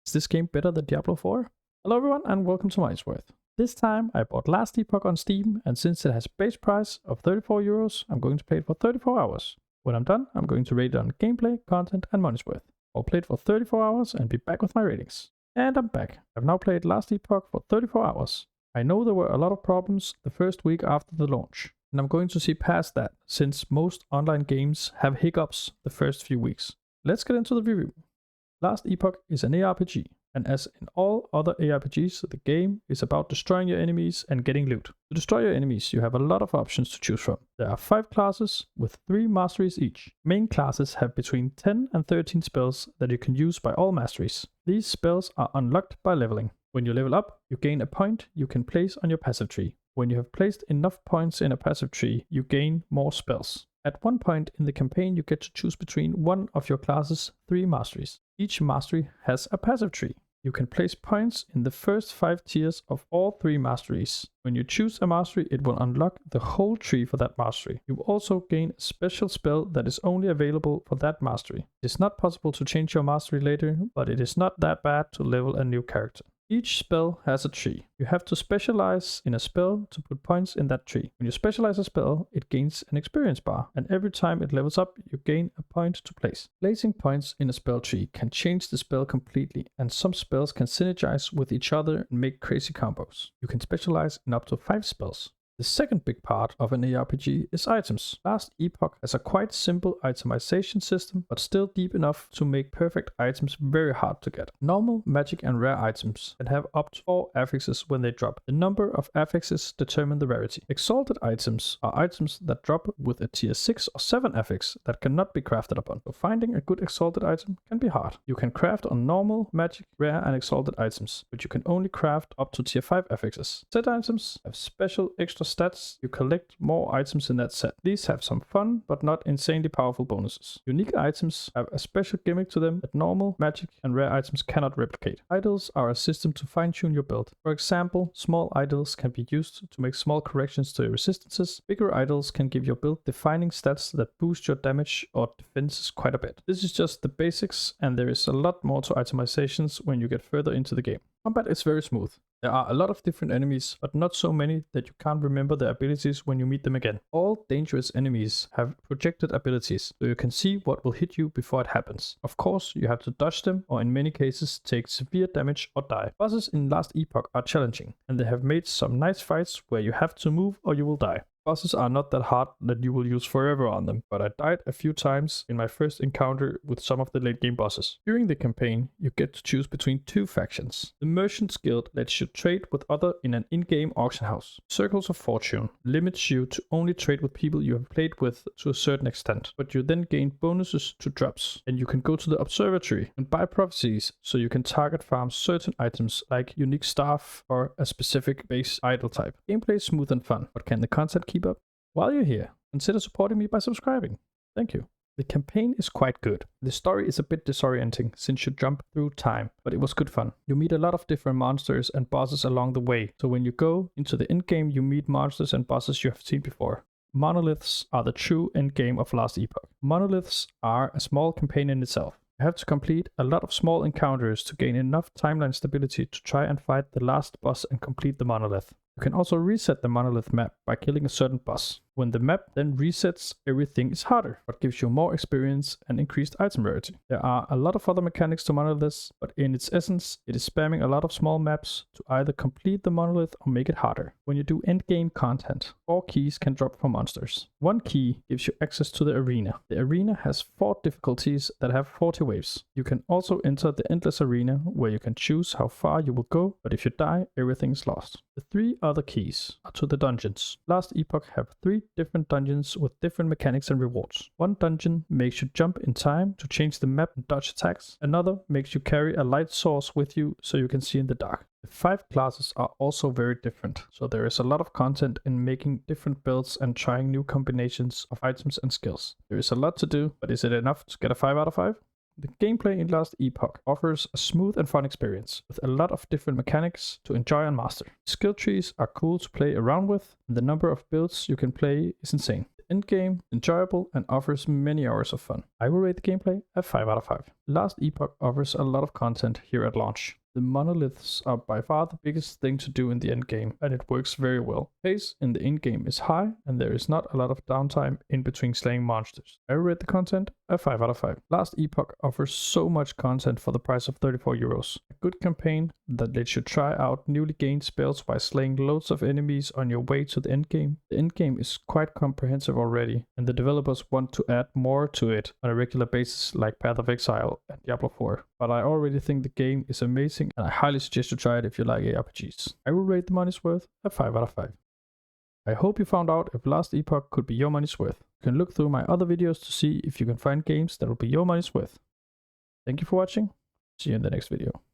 Is this game better than Diablo 4? Hello everyone and welcome to Money's Worth. This time I bought Last Epoch on Steam, and since it has a base price of 34 euros, I'm going to play it for 34 hours. When I'm done, I'm going to rate it on gameplay, content and Money's Worth. I'll play it for 34 hours and be back with my ratings. And I'm back. I've now played Last Epoch for 34 hours. I know there were a lot of problems the first week after the launch, and I'm going to see past that since most online games have hiccups the first few weeks. Let's get into the review. Last Epoch is an ARPG, and as in all other ARPGs, the game is about destroying your enemies and getting loot. To destroy your enemies, you have a lot of options to choose from. There are 5 classes with 3 masteries each. Main classes have between 10 and 13 spells that you can use by all masteries. These spells are unlocked by leveling. When you level up, you gain a point you can place on your passive tree. When you have placed enough points in a passive tree, you gain more spells. At one point in the campaign, you get to choose between one of your class's 3 masteries. Each mastery has a passive tree. You can place points in the first 5 tiers of all 3 masteries. When you choose a mastery, it will unlock the whole tree for that mastery. You will also gain a special spell that is only available for that mastery. It is not possible to change your mastery later, but it is not that bad to level a new character. Each spell has a tree. You have to specialize in a spell to put points in that tree. When you specialize a spell, it gains an experience bar, and every time it levels up, you gain a point to place. Placing points in a spell tree can change the spell completely, and some spells can synergize with each other and make crazy combos. You can specialize in up to 5 spells. The second big part of an ARPG is items. Last Epoch has a quite simple itemization system, but still deep enough to make perfect items very hard to get. Normal, magic and rare items can have up to 4 affixes when they drop. The number of affixes determine the rarity. Exalted items are items that drop with a tier 6 or 7 affix that cannot be crafted upon. So finding a good exalted item can be hard. You can craft on normal, magic, rare and exalted items, but you can only craft up to tier 5 affixes. Set items have special extra stats. You collect more items in that set. These have some fun, but not insanely powerful bonuses. Unique items have a special gimmick to them that normal, magic, and rare items cannot replicate. Idols are a system to fine-tune your build. For example, small idols can be used to make small corrections to your resistances. Bigger idols can give your build defining stats that boost your damage or defenses quite a bit. This is just the basics, and there is a lot more to itemizations when you get further into the game. Combat is very smooth. There are a lot of different enemies, but not so many that you can't remember their abilities when you meet them again. All dangerous enemies have projected abilities, so you can see what will hit you before it happens. Of course, you have to dodge them, or in many cases take severe damage or die. Bosses in Last Epoch are challenging, and they have made some nice fights where you have to move or you will die. Bosses are not that hard that you will use forever on them, but I died a few times in my first encounter with some of the late game bosses. During the campaign, you get to choose between 2 factions. The Merchants Guild lets you trade with others in an in-game auction house. Circles of Fortune limits you to only trade with people you have played with to a certain extent, but you then gain bonuses to drops, and you can go to the Observatory and buy prophecies so you can target farm certain items like unique staff or a specific base idol type. Gameplay is smooth and fun, but can the content keep up? While you're here, consider supporting me by subscribing. Thank you. The campaign is quite good. The story is a bit disorienting since you jump through time, but it was good fun. You meet a lot of different monsters and bosses along the way, so when you go into the endgame you meet monsters and bosses you have seen before. Monoliths are the true endgame of Last Epoch. Monoliths are a small campaign in itself. You have to complete a lot of small encounters to gain enough timeline stability to try and fight the last boss and complete the monolith. You can also reset the monolith map by killing a certain boss. When the map then resets, everything is harder, but gives you more experience and increased item rarity. There are a lot of other mechanics to monoliths, but in its essence, it is spamming a lot of small maps to either complete the monolith or make it harder. When you do endgame content, 4 keys can drop for monsters. 1 key gives you access to the arena. The arena has 4 difficulties that have 40 waves. You can also enter the endless arena, where you can choose how far you will go, but if you die, everything is lost. The 3 other keys are to the dungeons. Last Epoch have 3 different dungeons with different mechanics and rewards. One dungeon makes you jump in time to change the map and dodge attacks. Another makes you carry a light source with you so you can see in the dark. The 5 classes are also very different, so there is a lot of content in making different builds and trying new combinations of items and skills. There is a lot to do, but is it enough to get a 5 out of 5? The gameplay in Last Epoch offers a smooth and fun experience, with a lot of different mechanics to enjoy and master. Skill trees are cool to play around with, and the number of builds you can play is insane. Endgame, enjoyable, and offers many hours of fun. I will rate the gameplay a 5 out of 5. Last Epoch offers a lot of content here at launch. The monoliths are by far the biggest thing to do in the endgame, and it works very well. Pace in the endgame is high, and there is not a lot of downtime in between slaying monsters. I will rate the content a 5 out of 5. Last Epoch offers so much content for the price of 34 euros. A good campaign that lets you try out newly gained spells by slaying loads of enemies on your way to the endgame. The endgame is quite comprehensive already, and the developers want to add more to it on a regular basis like Path of Exile and Diablo 4. But I already think the game is amazing, and I highly suggest you try it if you like ARPGs. I will rate the money's worth a 5 out of 5. I hope you found out if Last Epoch could be your money's worth. You can look through my other videos to see if you can find games that will be your money's worth. Thank you for watching. See you in the next video.